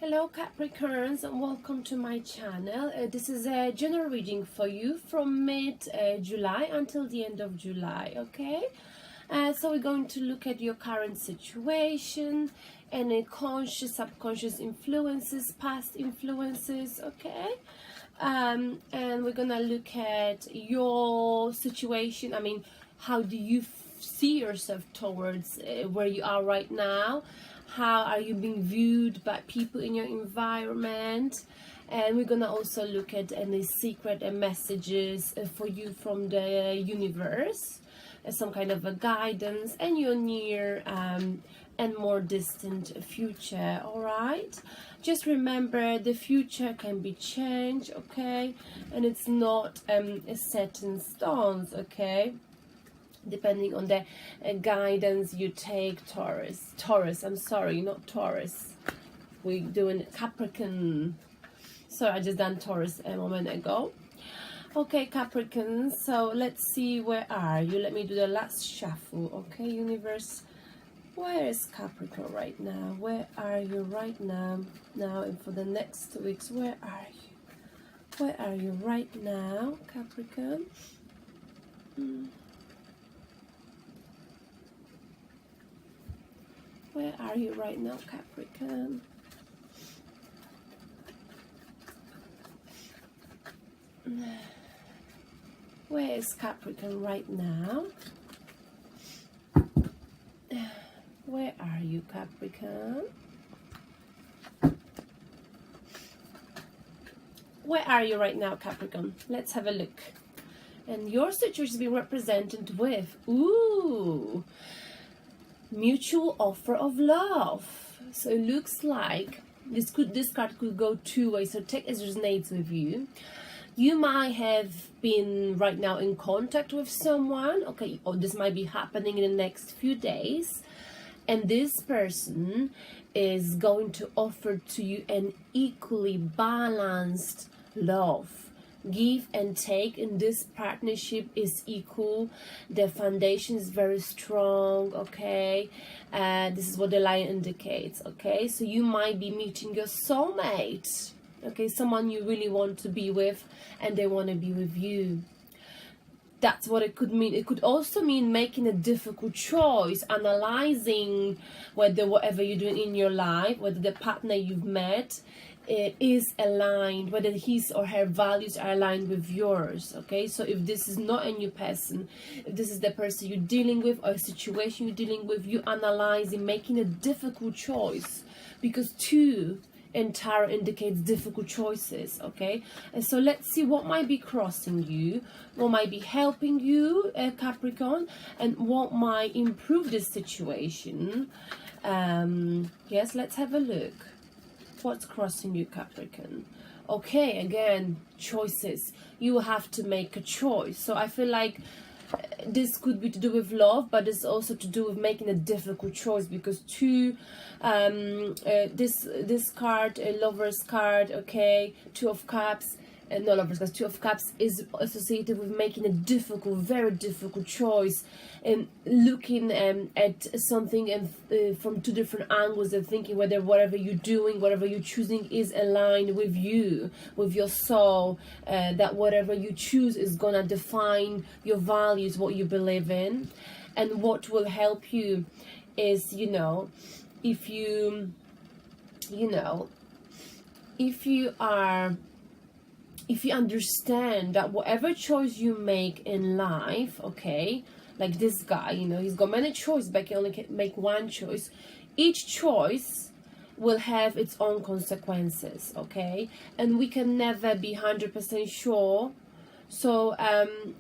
Hello Capricorns, and welcome to my channel. This is a general reading for you from mid-July until the end of July, okay? So we're going to look at your current situation, any conscious, subconscious influences, past influences, okay? And we're gonna look at your situation. I mean, how do you see yourself towards where you are right now? How are you being viewed by people in your environment? And we're gonna also look at any secret messages for you from the universe, some kind of a guidance, and your near and more distant future. All right, just remember the future can be changed, okay? And it's not set in stones, okay? Depending on the guidance you take. Taurus, I'm sorry, not Taurus, we're doing Capricorn. So I just done Taurus a moment ago. Okay, Capricorn, so let's see, where are you? Let me do the last shuffle. Okay, universe, where is Capricorn right now? Where are you right now? And for the next 2 weeks, where are you? Where are you right now, Capricorn? Where are you right now, Capricorn? Where is Capricorn right now? Where are you, Capricorn? Where are you right now, Capricorn? Let's have a look. And your situation is being represented with, ooh, mutual offer of love. So it looks like this card could go two ways, so take as resonates with you. You might have been right now in contact with someone, okay, or this might be happening in the next few days, and this person is going to offer to you an equally balanced love. Give and take in this partnership is equal. The foundation is very strong, okay? This is what the lion indicates, okay? So you might be meeting your soulmate, okay? Someone you really want to be with, and they want to be with you. That's what it could mean. It could also mean making a difficult choice, analyzing whether whatever you're doing in your life, whether the partner you've met is aligned, whether his or her values are aligned with yours, okay? So if this is not a new person, if this is the person you're dealing with or a situation you're dealing with, you analyzing, making a difficult choice, because two in tarot indicates difficult choices, okay? And so let's see what might be crossing you, what might be helping you, Capricorn, and what might improve this situation. Yes, let's have a look. What's crossing you, Capricorn? Okay, again, choices. You have to make a choice. So I feel like this could be to do with love, but it's also to do with making a difficult choice, because two, this card, a lover's card, okay, Two of Cups, no, lovers, because Two of Cups is associated with making a difficult, very difficult choice, and looking at something and from two different angles, and thinking whether whatever you're doing, whatever you're choosing is aligned with you, with your soul, that whatever you choose is gonna define your values, what you believe in. And what will help you is, if you understand that whatever choice you make in life, okay, like this guy, he's got many choices, but can only make one choice. Each choice will have its own consequences, okay? And we can never be 100% sure. So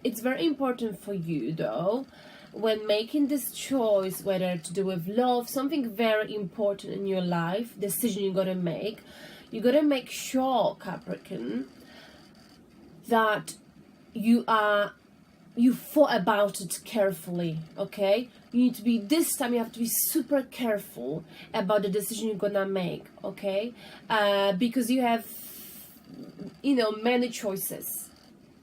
it's very important for you, though, when making this choice, whether to do with love, something very important in your life, decision you gotta make, you gotta make sure, Capricorn, that you thought about it carefully, okay? You need to be, this time you have to be super careful about the decision you're gonna make, okay? Because you have, many choices,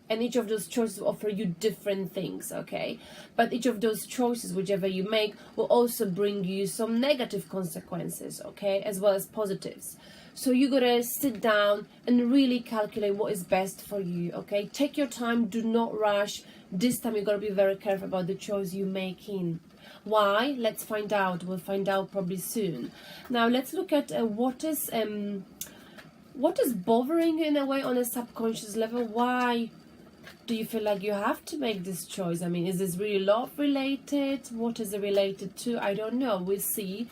and each of those choices will offer you different things, okay? But each of those choices, whichever you make, will also bring you some negative consequences, okay, as well as positives. So you gotta sit down and really calculate what is best for you, okay? Take your time, do not rush. This time you gotta be very careful about the choice you're making. Why? Let's find out. We'll find out probably soon. Now let's look at what is bothering you in a way on a subconscious level. Why do you feel like you have to make this choice? I mean, is this really love related? What is it related to? I don't know. We'll see.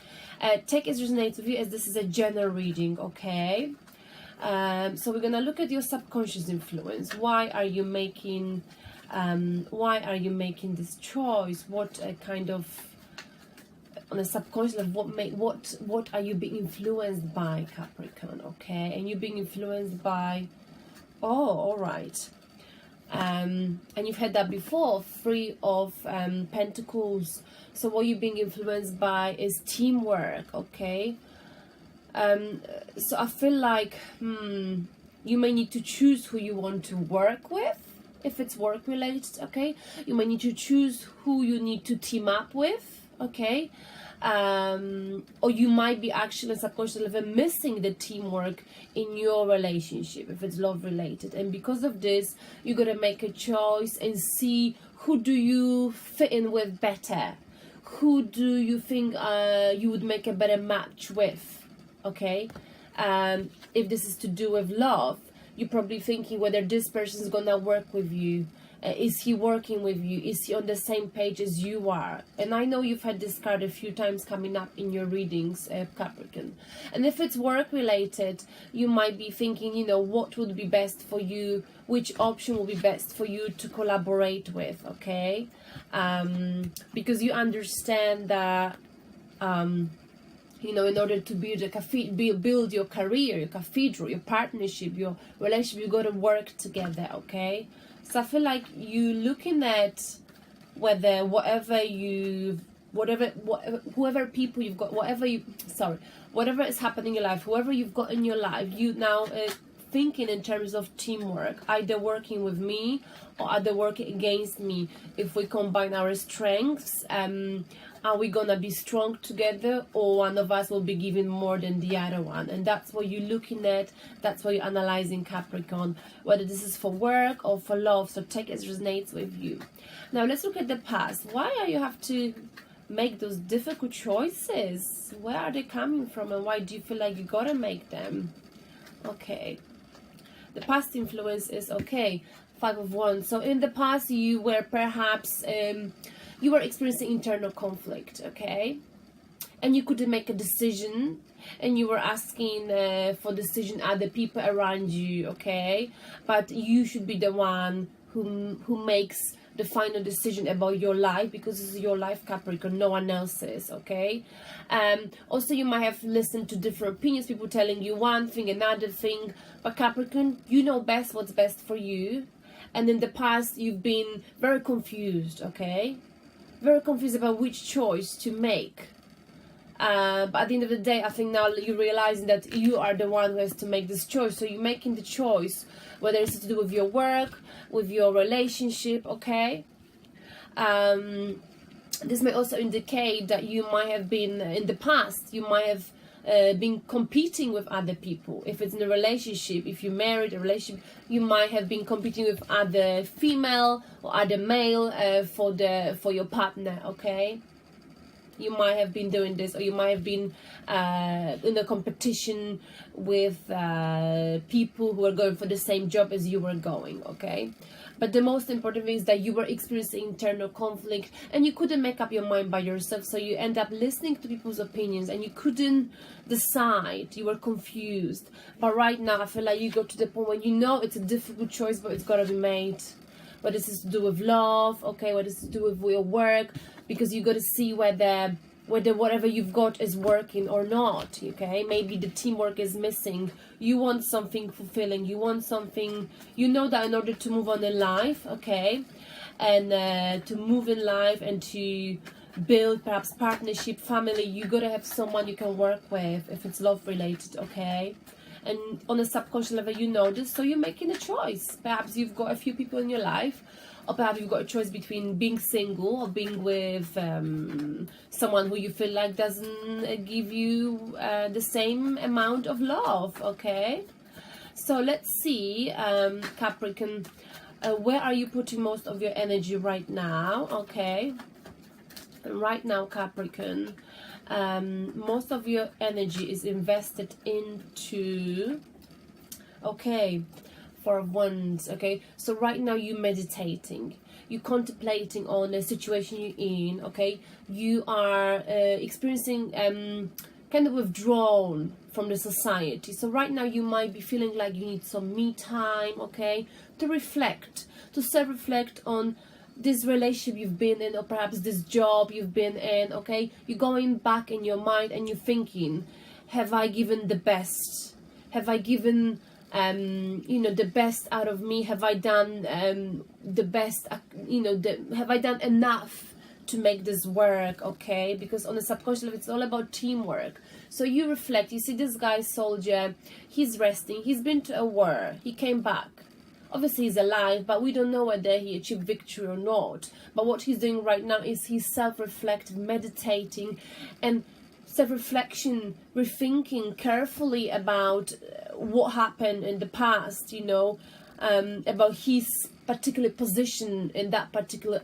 Take as resonates with you, as this is a general reading, okay? So we're gonna look at your subconscious influence. Why are you making this choice? What kind of, on a subconscious level, what are you being influenced by, Capricorn? Okay, and you're being influenced by, oh, all right. And you've had that before, Three of Pentacles. So what you're being influenced by is teamwork, okay? So I feel like you may need to choose who you want to work with, if it's work related, okay? You may need to choose who you need to team up with, okay? Or you might be actually subconsciously level missing the teamwork in your relationship if it's love related, and because of this you gotta make a choice and see who do you fit in with better, who do you think you would make a better match with, okay? If this is to do with love, you're probably thinking whether this person is gonna work with you. Is he working with you? Is he on the same page as you are? And I know you've had this card a few times coming up in your readings, Capricorn. And if it's work related, you might be thinking, you know, what would be best for you? Which option will be best for you to collaborate with, okay? Because you understand that, you know, in order to build your career, your cathedral, your partnership, your relationship, you got to work together, okay? So I feel like you looking at whether whoever people you've got, whatever is happening in your life, whoever you've got in your life, you now thinking in terms of teamwork, either working with me or either working against me. If we combine our strengths, are we gonna be strong together, or one of us will be giving more than the other one? And that's what you're looking at, that's what you're analyzing, Capricorn, whether this is for work or for love. So take as resonates with you. Now let's look at the past. Why do you have to make those difficult choices? Where are they coming from, and why do you feel like you gotta make them? Okay, the past influence is, okay, Five of Wands. So in the past you were perhaps you were experiencing internal conflict, okay, and you couldn't make a decision, and you were asking for decision other people around you, okay, but you should be the one who makes the final decision about your life, because this is your life, Capricorn, no one else's, okay? Also you might have listened to different opinions, people telling you one thing, another thing, but Capricorn, you know best what's best for you. And in the past you've been very confused, okay, very confused about which choice to make, but at the end of the day I think now you're realizing that you are the one who has to make this choice. So you're making the choice, whether it's to do with your work, with your relationship, okay? This may also indicate that you might have been, in the past, you might have been competing with other people. If it's in a relationship, if you married, a relationship, you might have been competing with other female or other male for your partner, okay? You might have been doing this, or you might have been in a competition with people who are going for the same job as you were going, okay? But the most important thing is that you were experiencing internal conflict and you couldn't make up your mind by yourself, so you end up listening to people's opinions and you couldn't decide, you were confused. But right now I feel like you got to the point where you know it's a difficult choice, but it's got to be made. Whether this is to do with love, okay, whether this is to do with your work, because you got to see whether whatever you've got is working or not, okay? Maybe the teamwork is missing. You want something fulfilling, you want something, you know that in order to move on in life, okay, and to move in life and to build perhaps partnership, family, you gotta have someone you can work with if it's love related, okay? and on a subconscious level you know this, so you're making a choice. Perhaps you've got a few people in your life, or perhaps you've got a choice between being single or being with someone who you feel like doesn't give you the same amount of love. Okay, so let's see, Capricorn, where are you putting most of your energy right now? Okay, right now, Capricorn, most of your energy is invested into, okay, Four of Wands. Okay, so right now you're meditating, you're contemplating on the situation you're in. Okay, you are experiencing kind of withdrawn from the society. So right now you might be feeling like you need some me time, okay, to reflect, to self-reflect on this relationship you've been in, or perhaps this job you've been in. Okay, you're going back in your mind and you're thinking, have I given the best? Have I given you know, the best out of me? Have I done the best, you know, have I done enough to make this work? Okay, because on the subconscious level it's all about teamwork. So you reflect, you see this guy soldier, he's resting, he's been to a war, he came back. Obviously he's alive, but we don't know whether he achieved victory or not. But what he's doing right now is he's self-reflective, meditating, and self-reflection, rethinking carefully about what happened in the past, you know, about his particular position in that particular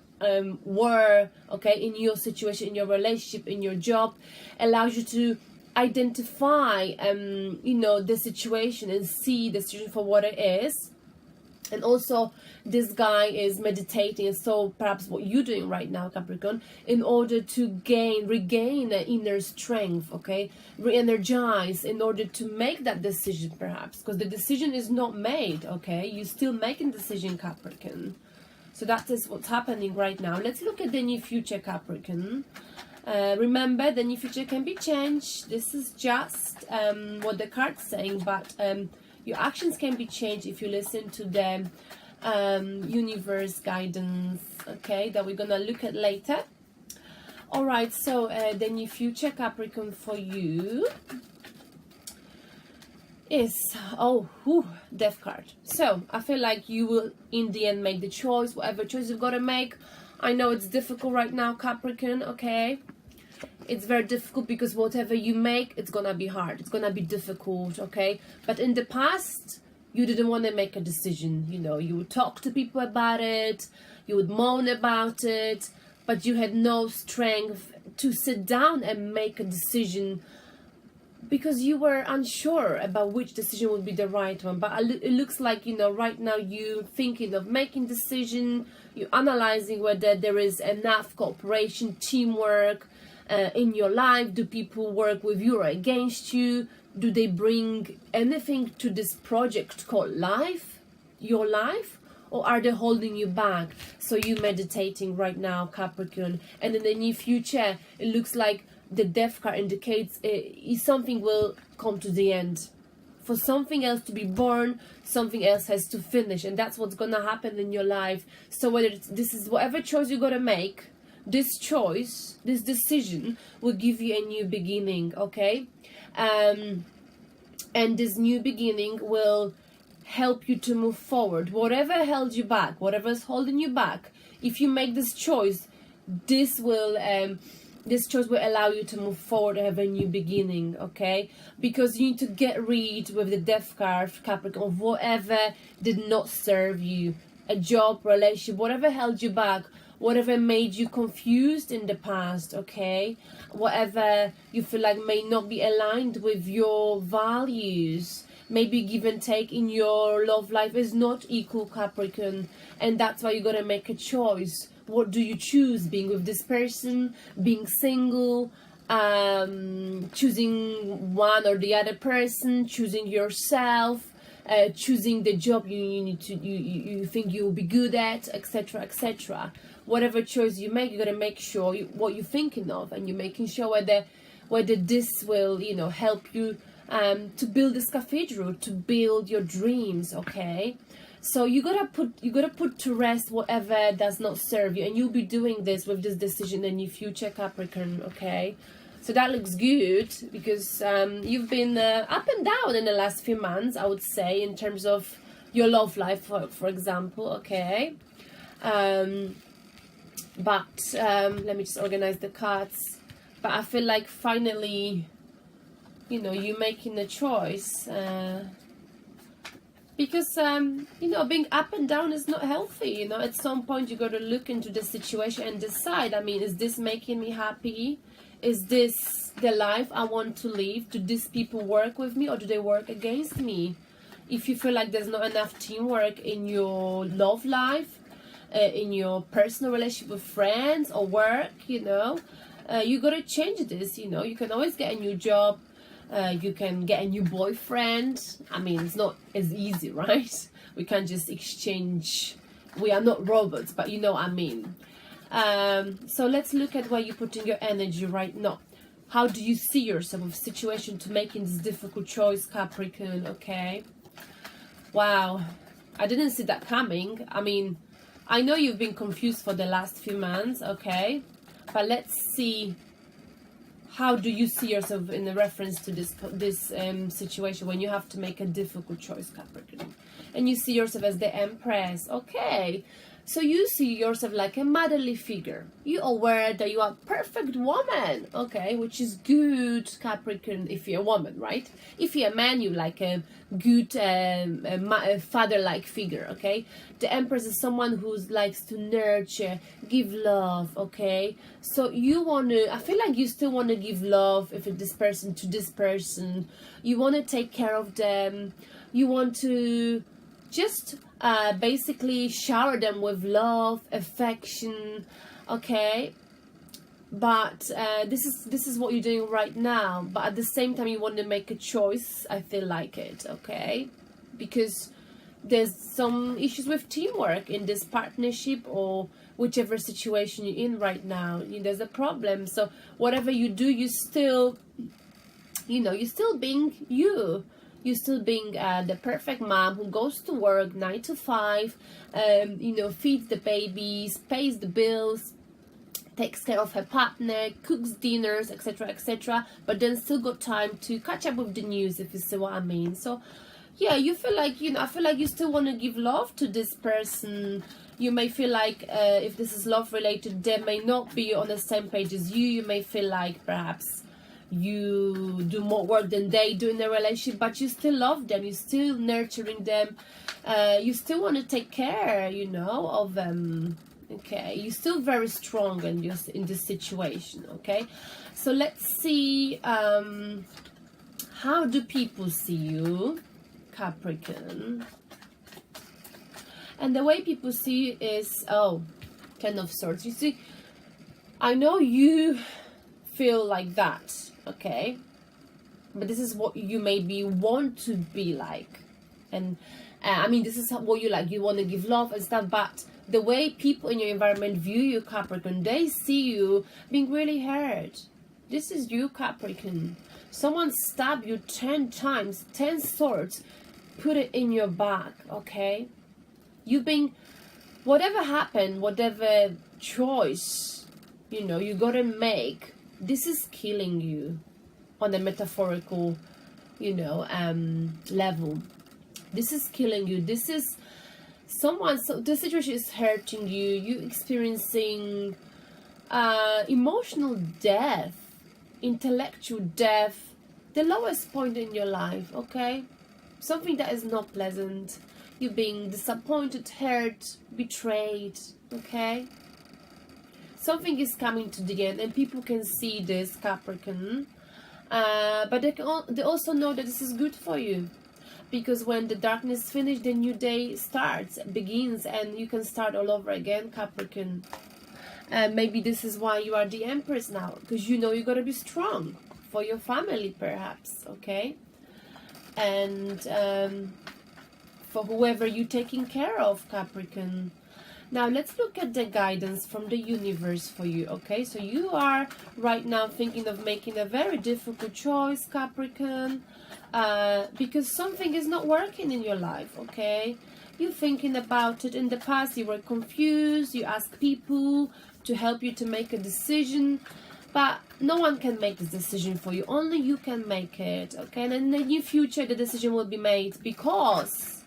war, okay, in your situation, in your relationship, in your job. Allows you to identify, you know, the situation and see the situation for what it is. And also this guy is meditating, and so perhaps what you're doing right now, Capricorn, in order to regain an inner strength, okay, re-energize in order to make that decision, perhaps, because the decision is not made. Okay, you're still making decision, Capricorn. So that is what's happening right now. Let's look at the near future, Capricorn. Remember, the near future can be changed. This is just what the card's saying, but your actions can be changed if you listen to the universe guidance, okay, that we're gonna look at later. All right, so the near future, Capricorn, for you is, Death card. So I feel like you will in the end make the choice, whatever choice you've got to make. I know it's difficult right now, Capricorn, okay. It's very difficult because whatever you make, it's gonna be hard, it's gonna be difficult, okay. But in the past you didn't want to make a decision, you know, you would talk to people about it, you would moan about it, but you had no strength to sit down and make a decision because you were unsure about which decision would be the right one. But it looks like, you know, right now you're thinking of making decision, you're analyzing whether there is enough cooperation, teamwork in your life. Do people work with you or against you? Do they bring anything to this project called life, your life, or are they holding you back? So you're meditating right now, Capricorn, and in the near future it looks like the Death card indicates something will come to the end. For something else to be born, something else has to finish, and that's what's gonna happen in your life. So whether this is whatever choice you gotta make, this choice, this decision will give you a new beginning, okay? And this new beginning will help you to move forward. Whatever held you back, whatever is holding you back, if you make this choice, this choice will allow you to move forward and have a new beginning, okay? Because you need to get rid with the Death card, Capricorn, of whatever did not serve you. A job, relationship, whatever held you back, whatever made you confused in the past, okay? Whatever you feel like may not be aligned with your values. Maybe give and take in your love life is not equal, Capricorn, and that's why you gotta make a choice. What do you choose? Being with this person, being single, choosing one or the other person, choosing yourself, choosing the job you think you'll be good at, etc., etc. Whatever choice you make, you gotta make sure what you're thinking of, and you're making sure whether this will, you know, help you to build this cathedral, to build your dreams, okay? So you gotta put to rest whatever does not serve you, and you'll be doing this with this decision in your future, Capricorn, okay? So that looks good, because you've been up and down in the last few months, I would say, in terms of your love life, for example, okay? But let me just organize the cards. But I feel like finally, you know, you're making a choice. Because, you know, being up and down is not healthy, you know. At some point, you got to look into the situation and decide, I mean, is this making me happy? Is this the life I want to live? Do these people work with me, or do they work against me? If you feel like there's not enough teamwork in your love life, in your personal relationship with friends or work, you know, you got to change this, you know. You can always get a new job. You can get a new boyfriend. I mean, it's not as easy, right? We can't just exchange. We are not robots, but you know what I mean. So let's look at where you're putting your energy right now. How do you see yourself with situation to making this difficult choice, Capricorn? Okay. Wow. I didn't see that coming. I mean, I know you've been confused for the last few months, okay? But let's see, how do you see yourself in the reference to this situation when you have to make a difficult choice, Capricorn? And you see yourself as the Empress, okay? So you see yourself like a motherly figure. You're aware that you are a perfect woman, okay? Which is good, Capricorn, if you're a woman, right? If you're a man, you like a good father-like figure, okay? The Empress is someone who likes to nurture, give love, okay? So you want to, I feel like you still want to give love if it's this person to this person. You want to take care of them. You want to just basically shower them with love, affection, okay? But this is what you're doing right now. But at the same time, you want to make a choice. I feel like it, okay? Because there's some issues with teamwork in this partnership or whichever situation you're in right now. There's a problem. So whatever you do, you still, you know, you're still being you. You're still being the perfect mom who goes to work 9 to 5, you know, feeds the babies, pays the bills, takes care of her partner, cooks dinners, etc., etc., but then still got time to catch up with the news, if you see what I mean. So yeah, you feel like, you know, I feel like you still want to give love to this person. You may feel like if this is love related, they may not be on the same page as you. You may feel like perhaps you do more work than they do in the relationship, but you still love them, you're still nurturing them, you still want to take care, you know, of them, okay? You're still very strong in this situation, okay? So let's see, how do people see you, Capricorn? And the way people see you is, oh, Ten of Swords. You see, I know you feel like that, okay, but this is what you maybe want to be like, and I mean, this is what you like. You want to give love and stuff, but the way people in your environment view you, Capricorn, they see you being really hurt. This is you, Capricorn. Someone stabbed you 10 times, 10 swords, put it in your back, okay? You've been, whatever happened, whatever choice, you know, you gotta make, this is killing you on a metaphorical, you know, level. This is killing you. This is someone, so the situation is hurting you. You're experiencing emotional death, intellectual death, the lowest point in your life, okay? Something that is not pleasant. You're being disappointed, hurt, betrayed, okay? Something is coming to the end, and people can see this, Capricorn. But they also know that this is good for you. Because when the darkness finishes, the new day begins, and you can start all over again, Capricorn. Maybe this is why you are the Empress now. Because you know you got to be strong for your family, perhaps, okay? And for whoever you're taking care of, Capricorn. Now, let's look at the guidance from the universe for you, okay? So you are right now thinking of making a very difficult choice, Capricorn, because something is not working in your life, okay? You're thinking about it. In the past, you were confused. You asked people to help you to make a decision. but no one can make this decision for you. Only you can make it, okay? And in the near future, the decision will be made, because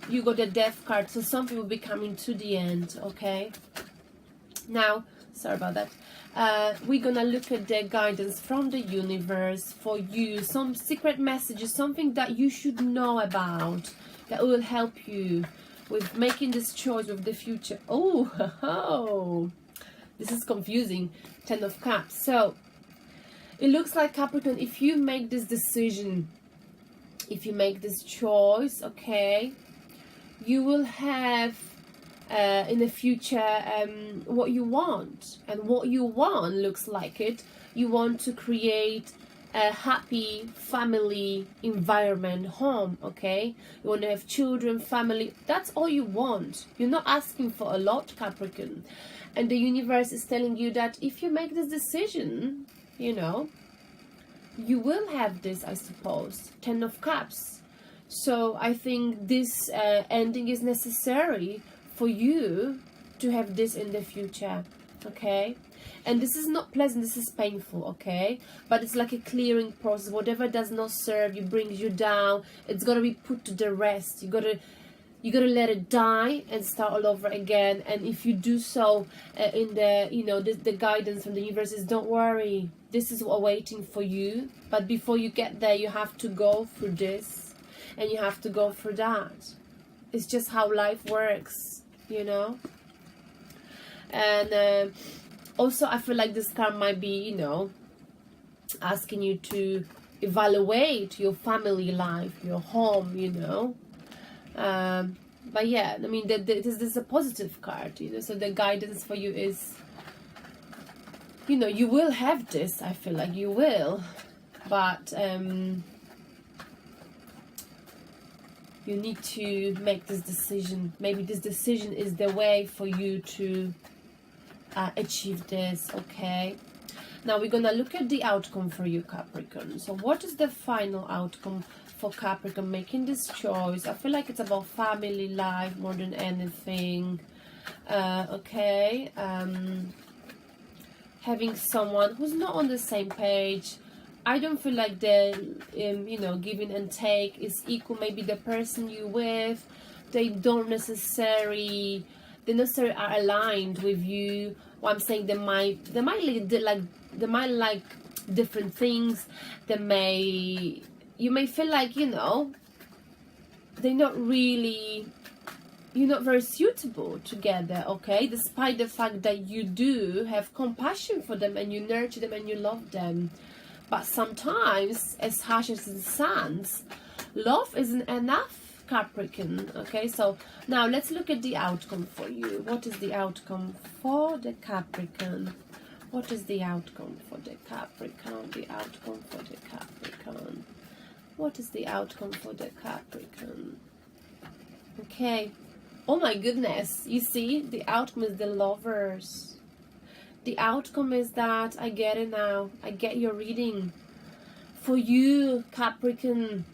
you got the death card, so something will be coming to the end, okay? Now, sorry about that. We're gonna look at the guidance from the universe for you, some secret messages, something that you should know about, that will help you with making this choice with the future. Oh, this is confusing. 10 of Cups. So it looks like, Capricorn, if you make this decision, if you make this choice, okay, you will have in the future what you want. And what you want looks like it. You want to create a happy family environment, home, okay? You want to have children, family. That's all you want. You're not asking for a lot, Capricorn. And the universe is telling you that if you make this decision, you know, you will have this, I suppose. 10 of Cups. So I think this ending is necessary for you to have this in the future, okay? And this is not pleasant, this is painful, okay? But it's like a clearing process. Whatever does not serve you, brings you down, it's got to be put to the rest. You got to let it die and start all over again. And if you do so in the, you know, the guidance from the universe is, don't worry, this is awaiting for you. But before you get there, you have to go through this and you have to go through that. It's just how life works, you know? And also, I feel like this card might be, you know, asking you to evaluate your family life, your home, you know. But yeah, I mean, this is a positive card, you know, so the guidance for you is, you know, you will have this, I feel like you will, but you need to make this decision. Maybe this decision is the way for you to achieve this, okay? Now we're gonna look at the outcome for you, Capricorn. So what is the final outcome for Capricorn making this choice? I feel like it's about family life more than anything, okay? Having someone who's not on the same page. I don't feel like the you know, giving and take is equal. Maybe the person you with, they necessarily are aligned with you. Well, I'm saying they might like different things. You may feel like, you know, you're not very suitable together, okay? Despite the fact that you do have compassion for them and you nurture them and you love them. But sometimes, as harsh as it sounds, love isn't enough, Capricorn, okay? So now let's look at the outcome for you. What is the outcome for the Capricorn? What is the outcome for the Capricorn? The outcome for the Capricorn. What is the outcome for the Capricorn? Okay. Oh my goodness. You see, the outcome is the Lovers. The outcome is that, I get it now. I get your reading. For you, Capricorn,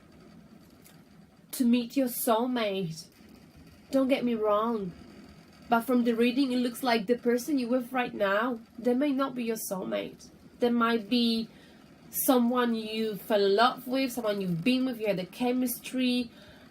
to meet your soulmate. Don't get me wrong. But from the reading, it looks like the person you're with right now, they may not be your soulmate. They might be someone you fell in love with, someone you've been with, you had a chemistry,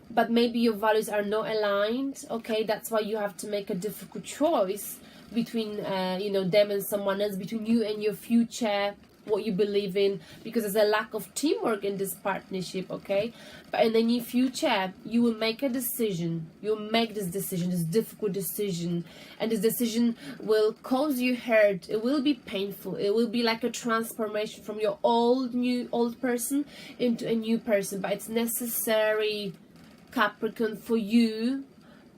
but maybe your values are not aligned, okay? That's why you have to make a difficult choice between, you know, them and someone else, between you and your future, what you believe in, because there's a lack of teamwork in this partnership, okay? But in the near future, you will make a decision. You'll make this decision, this difficult decision, and this decision will cause you hurt. It will be painful. It will be like a transformation from your old person into a new person. But it's necessary, Capricorn, for you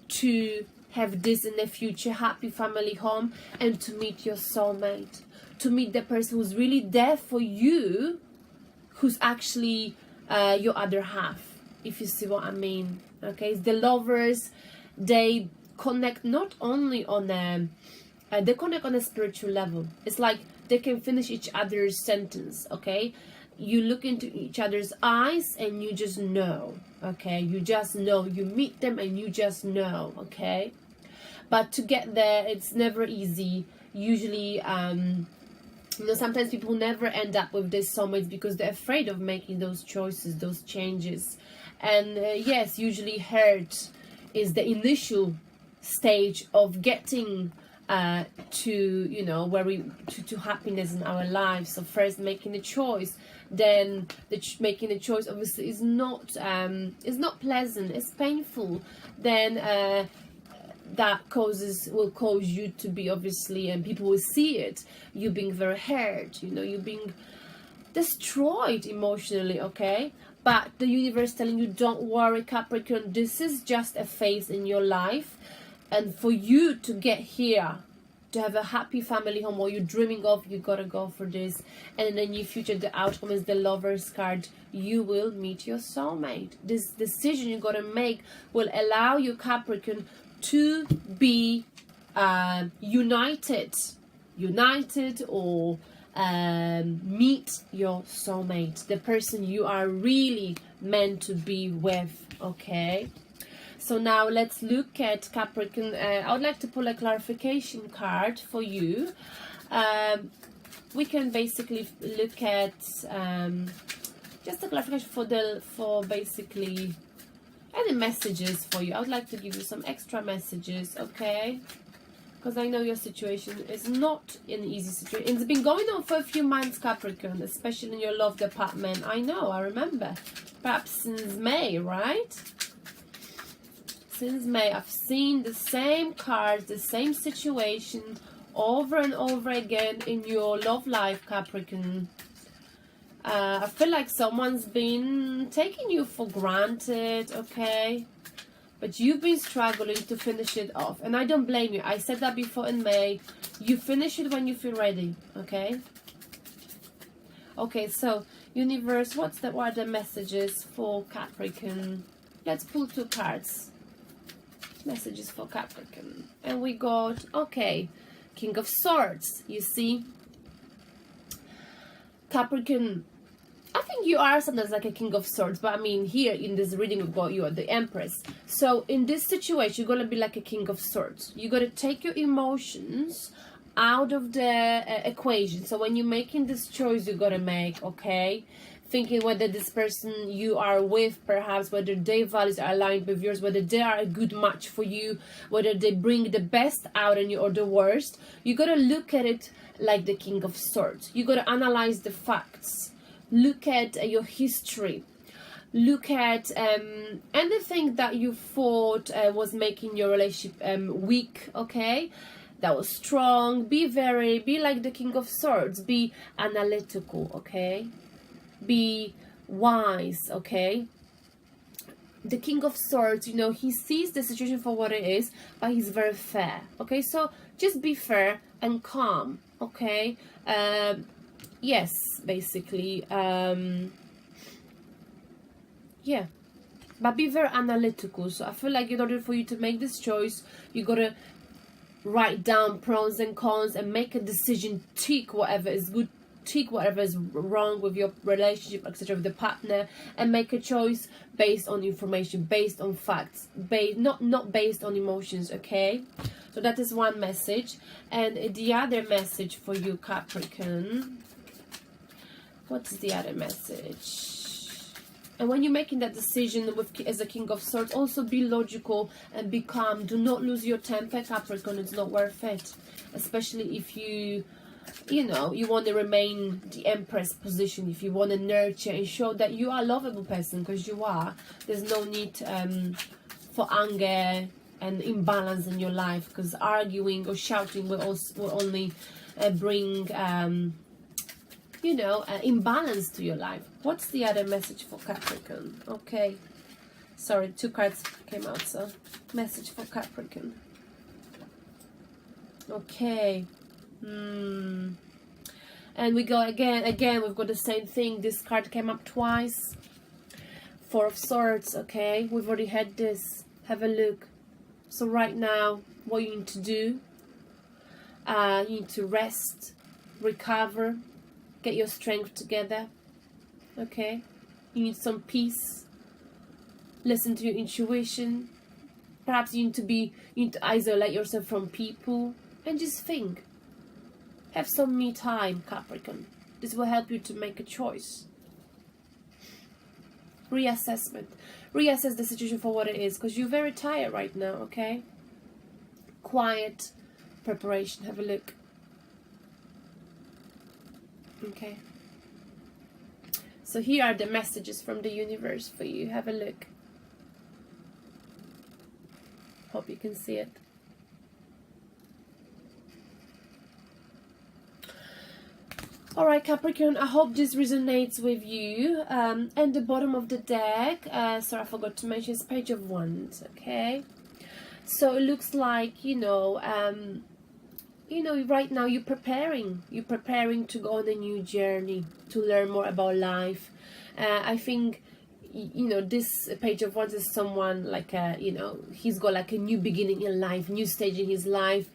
to have this in the future, happy family home, and to meet your soulmate. To meet the person who's really there for you, who's actually your other half, if you see what I mean, okay? The Lovers, they connect not only on they connect on a spiritual level. It's like they can finish each other's sentence, okay? You look into each other's eyes and you just know, okay? You just know. You meet them and you just know, okay? But to get there, it's never easy. Usually You know, sometimes people never end up with their soulmates because they're afraid of making those choices, those changes. And yes, usually hurt is the initial stage of getting to, you know, where we to happiness in our lives. So first making a choice, then making a choice obviously is not pleasant, it's painful. Then that will cause you to be, obviously, and people will see it, you being very hurt, you know, you being destroyed emotionally, okay? But the universe telling you, don't worry, Capricorn, this is just a phase in your life, and for you to get here, to have a happy family home, what you're dreaming of, you gotta go for this. And in the near future, the outcome is the Lover's card. You will meet your soulmate. This decision you gotta make will allow you, Capricorn, to be united, or meet your soulmate, the person you are really meant to be with, okay? So now let's look at Capricorn. I would like to pull a clarification card for you. We can basically look at just a clarification for basically any messages for you. I would like to give you some extra messages, okay? Because I know your situation is not an easy situation. It's been going on for a few months, Capricorn, especially in your love department. I know, I remember. Perhaps since May, right? Since May, I've seen the same cards, the same situation over and over again in your love life, Capricorn. I feel like someone's been taking you for granted, okay? But you've been struggling to finish it off. And I don't blame you. I said that before in May. You finish it when you feel ready, okay? Okay, so, universe, what are the messages for Capricorn? Let's pull 2 cards. Messages for Capricorn. And we got, okay, King of Swords, you see? Capricorn, I think you are sometimes like a King of Swords, but I mean, here in this reading we've got you are the Empress. So in this situation, you're going to be like a King of Swords. You got to take your emotions out of the equation. So when you're making this choice you got to make, okay, thinking whether this person you are with, perhaps whether their values are aligned with yours, whether they are a good match for you, whether they bring the best out in you or the worst, you got to look at it like the King of Swords. You got to analyze the facts. Look at your history. Look at anything that you thought was making your relationship weak, okay? That was strong. Be like the King of Swords. Be analytical, okay? Be wise, okay? The King of Swords, you know, he sees the situation for what it is, but he's very fair, okay? So just be fair and calm, okay? Yes, basically, yeah, but be very analytical. So I feel like in order for you to make this choice, you gotta write down pros and cons and make a decision, tick whatever is good, tick whatever is wrong with your relationship, etc., with the partner, and make a choice based on information, based on facts, not based on emotions, okay? So that is one message. And the other message for you, Capricorn, what's the other message? And when you're making that decision as a King of Swords, also be logical and be calm. Do not lose your temper, Capricorn. It's not worth it. Especially if you know, you want to remain the Empress position. If you want to nurture and show that you are a lovable person, because you are. There's no need for anger and imbalance in your life, because arguing or shouting will only bring you know, imbalance to your life. What's the other message for Capricorn? Okay, sorry, 2 cards came out, so message for Capricorn. Okay, and we go again, we've got the same thing. This card came up twice. 4 of Swords, okay, we've already had this. Have a look. So right now, what you need to do, you need to rest, recover, get your strength together, okay? You need some peace. Listen to your intuition. Perhaps you need to isolate yourself from people and just think. Have some me time, Capricorn. This will help you to make a choice. Reassessment. Reassess the situation for what it is, because you're very tired right now, okay? Quiet preparation. Have a look. Okay. So here are the messages from the universe for you. Have a look. Hope you can see it. Alright, Capricorn, I hope this resonates with you. And the bottom of the deck, sorry, I forgot to mention, it's Page of Wands, okay? So it looks like, you know, right now you're preparing to go on a new journey, to learn more about life. I think, you know, this Page of Wands is someone like he's got like a new beginning in life, new stage in his life,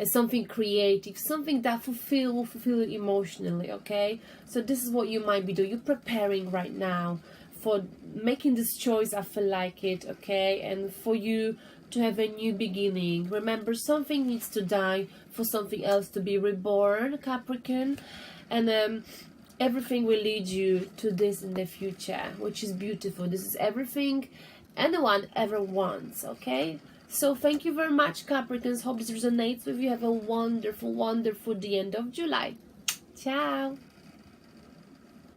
something creative, something that fulfill you emotionally, okay? So this is what you might be doing. You're preparing right now for making this choice. I feel like it, okay? And for you to have a new beginning. Remember, something needs to die for something else to be reborn, Capricorn. And everything will lead you to this in the future, which is beautiful. This is everything anyone ever wants, okay? So thank you very much, Capricorns. Hope this resonates with you. Have a wonderful, wonderful the end of July. Ciao.